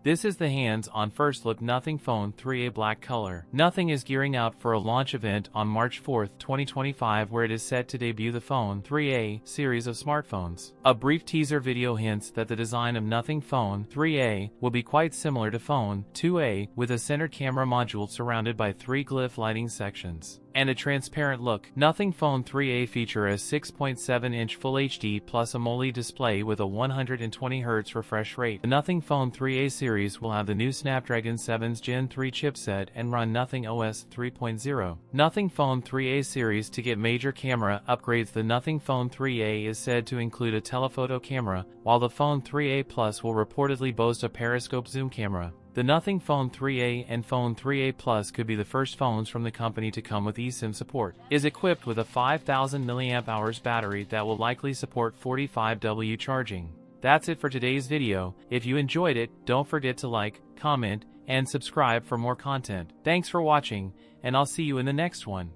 This is the hands-on first look Nothing Phone 3a black color. Nothing is gearing up for a launch event on March 4, 2025 where it is set to debut the Phone 3a series of smartphones. A brief teaser video hints that the design of Nothing Phone 3a will be quite similar to Phone 2a with a center camera module surrounded by 3 glyph lighting sections and a transparent look. Nothing Phone 3a feature a 6.7-inch Full HD plus AMOLED display with a 120Hz refresh rate. The Nothing Phone 3a series will have the new Snapdragon 7's Gen 3 chipset and run Nothing OS 3.0. Nothing Phone 3a series to get major camera upgrades. The Nothing Phone 3a is said to include a telephoto camera, while the Phone 3a Plus will reportedly boast a periscope zoom camera. The Nothing Phone 3a and Phone 3a Plus could be the first phones from the company to come with eSIM support. Is equipped with a 5000 mAh battery that will likely support 45W charging. That's it for today's video. If you enjoyed it, don't forget to like, comment, and subscribe for more content. Thanks for watching, and I'll see you in the next one.